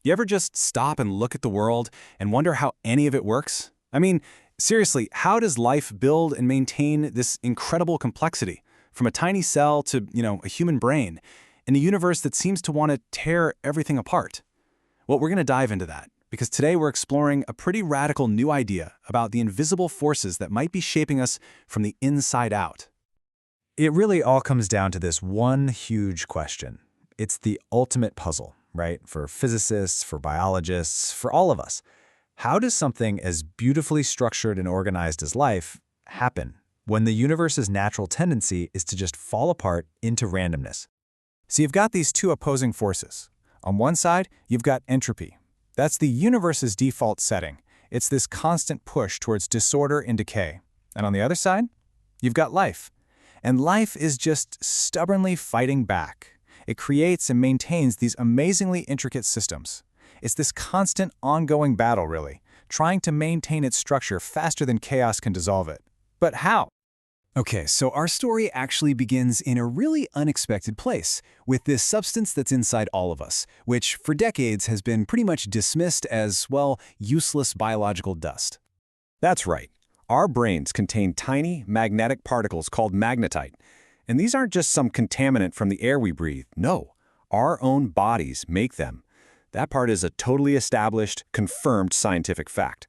You ever just stop and look at the world and wonder how any of it works? I mean, seriously, how does life build and maintain this incredible complexity? From a tiny cell to, a human brain, in a universe that seems to want to tear everything apart. Well, we're going to dive into that, because today we're exploring a pretty radical new idea about the invisible forces that might be shaping us from the inside out. It really all comes down to this one huge question. It's the ultimate puzzle, right? For physicists, for biologists, for all of us. How does something as beautifully structured and organized as life happen when the universe's natural tendency is to just fall apart into randomness? So you've got these two opposing forces. On one side, you've got entropy. That's the universe's default setting. It's this constant push towards disorder and decay. And on the other side, you've got life. And life is just stubbornly fighting back. It creates and maintains these amazingly intricate systems. It's this constant, ongoing battle, really, trying to maintain its structure faster than chaos can dissolve it. But how? Okay, so our story actually begins in a really unexpected place, with this substance that's inside all of us, which for decades has been pretty much dismissed as, well, useless biological dust. That's right. Our brains contain tiny, magnetic particles called magnetite. And these aren't just some contaminant from the air we breathe. No, our own bodies make them. That part is a totally established, confirmed scientific fact.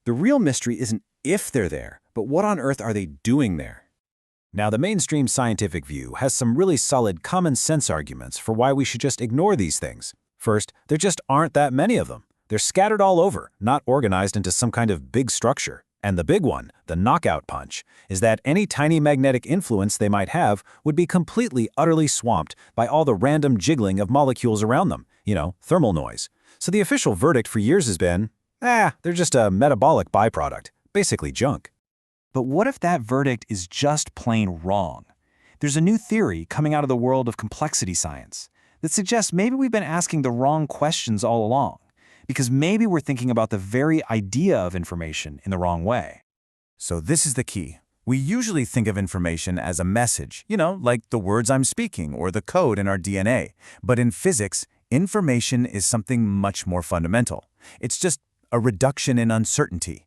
The real mystery isn't if they're there, but what on earth are they doing there? Now, the mainstream scientific view has some really solid common sense arguments for why we should just ignore these things. First, there just aren't that many of them. They're scattered all over, not organized into some kind of big structure. And the big one, the knockout punch, is that any tiny magnetic influence they might have would be completely, utterly swamped by all the random jiggling of molecules around them, thermal noise. So the official verdict for years has been, they're just a metabolic byproduct, basically junk. But what if that verdict is just plain wrong? There's a new theory coming out of the world of complexity science that suggests maybe we've been asking the wrong questions all along. Because maybe we're thinking about the very idea of information in the wrong way. So this is the key. We usually think of information as a message, like the words I'm speaking or the code in our DNA. But in physics, information is something much more fundamental. It's just a reduction in uncertainty.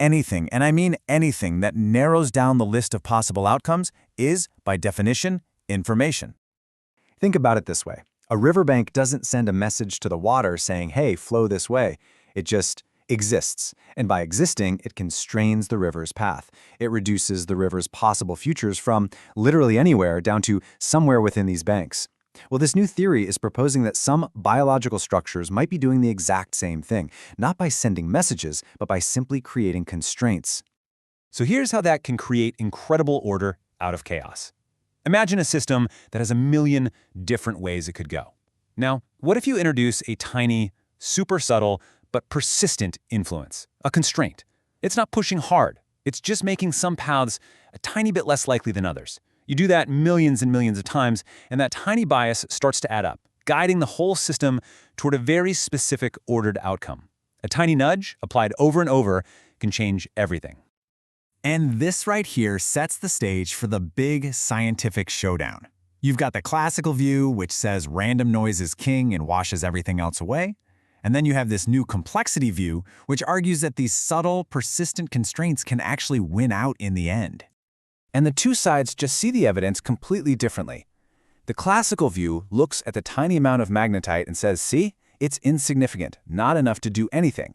Anything, and I mean anything, that narrows down the list of possible outcomes is, by definition, information. Think about it this way. A riverbank doesn't send a message to the water saying, hey, flow this way. It just exists. And by existing, it constrains the river's path. It reduces the river's possible futures from literally anywhere down to somewhere within these banks. Well, this new theory is proposing that some biological structures might be doing the exact same thing, not by sending messages, but by simply creating constraints. So here's how that can create incredible order out of chaos. Imagine a system that has a million different ways it could go. Now, what if you introduce a tiny, super subtle, but persistent influence, a constraint? It's not pushing hard. It's just making some paths a tiny bit less likely than others. You do that millions and millions of times, and that tiny bias starts to add up, guiding the whole system toward a very specific ordered outcome. A tiny nudge, applied over and over, can change everything. And this right here sets the stage for the big scientific showdown. You've got the classical view, which says random noise is king and washes everything else away. And then you have this new complexity view, which argues that these subtle, persistent constraints can actually win out in the end. And the two sides just see the evidence completely differently. The classical view looks at the tiny amount of magnetite and says, see, it's insignificant, not enough to do anything.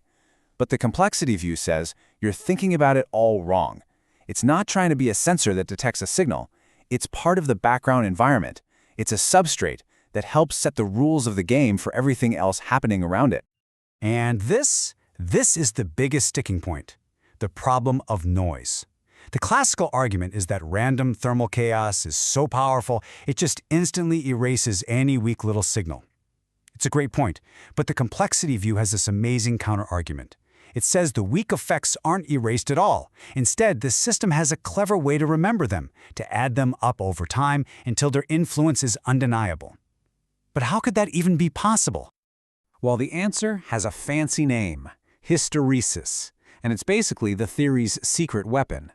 But the complexity view says, you're thinking about it all wrong. It's not trying to be a sensor that detects a signal. It's part of the background environment. It's a substrate that helps set the rules of the game for everything else happening around it. And this is the biggest sticking point, the problem of noise. The classical argument is that random thermal chaos is so powerful, it just instantly erases any weak little signal. It's a great point, but the complexity view has this amazing counter-argument. It says the weak effects aren't erased at all. Instead, the system has a clever way to remember them, to add them up over time until their influence is undeniable. But how could that even be possible? Well, the answer has a fancy name, hysteresis, and it's basically the theory's secret weapon.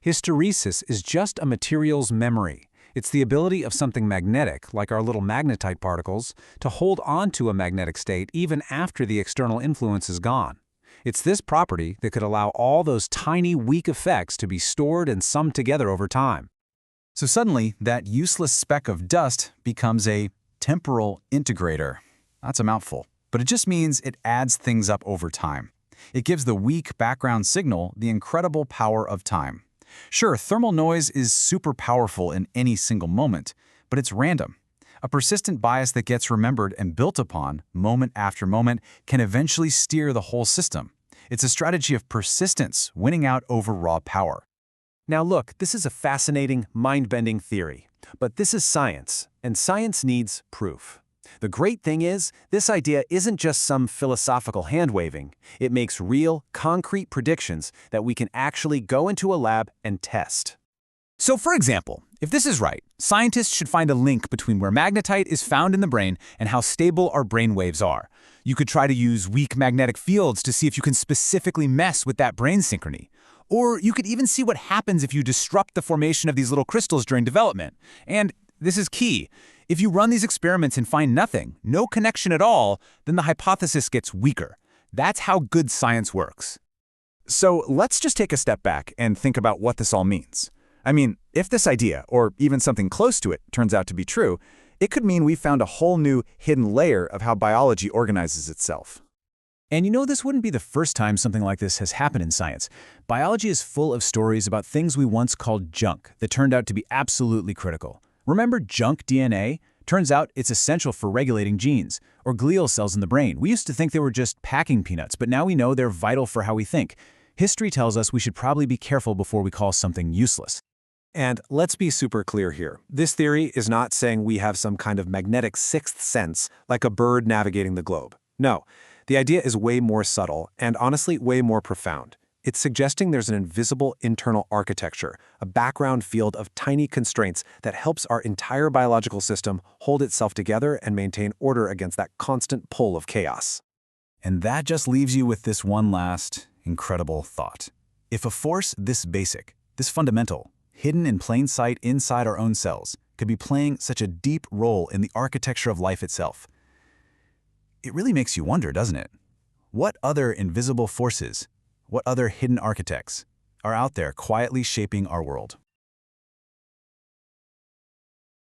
Hysteresis is just a material's memory. It's the ability of something magnetic, like our little magnetite particles, to hold on to a magnetic state even after the external influence is gone. It's this property that could allow all those tiny, weak effects to be stored and summed together over time. So suddenly, that useless speck of dust becomes a temporal integrator. That's a mouthful, but it just means it adds things up over time. It gives the weak background signal the incredible power of time. Sure, thermal noise is super powerful in any single moment, but it's random. A persistent bias that gets remembered and built upon, moment after moment, can eventually steer the whole system. It's a strategy of persistence, winning out over raw power. Now look, this is a fascinating, mind-bending theory. But this is science, and science needs proof. The great thing is, this idea isn't just some philosophical hand-waving. It makes real, concrete predictions that we can actually go into a lab and test. So for example, if this is right, scientists should find a link between where magnetite is found in the brain and how stable our brain waves are. You could try to use weak magnetic fields to see if you can specifically mess with that brain synchrony. Or you could even see what happens if you disrupt the formation of these little crystals during development. And this is key. If you run these experiments and find nothing, no connection at all, then the hypothesis gets weaker. That's how good science works. So let's just take a step back and think about what this all means. I mean, if this idea, or even something close to it, turns out to be true, it could mean we found a whole new hidden layer of how biology organizes itself. And you know, this wouldn't be the first time something like this has happened in science. Biology is full of stories about things we once called junk that turned out to be absolutely critical. Remember junk DNA? Turns out it's essential for regulating genes, or glial cells in the brain. We used to think they were just packing peanuts, but now we know they're vital for how we think. History tells us we should probably be careful before we call something useless. And let's be super clear here. This theory is not saying we have some kind of magnetic sixth sense, like a bird navigating the globe. No, the idea is way more subtle and honestly way more profound. It's suggesting there's an invisible internal architecture, a background field of tiny constraints that helps our entire biological system hold itself together and maintain order against that constant pull of chaos. And that just leaves you with this one last, incredible thought. If a force this basic, this fundamental, hidden in plain sight inside our own cells, could be playing such a deep role in the architecture of life itself, it really makes you wonder, doesn't it? What other invisible forces, what other hidden architects are out there quietly shaping our world?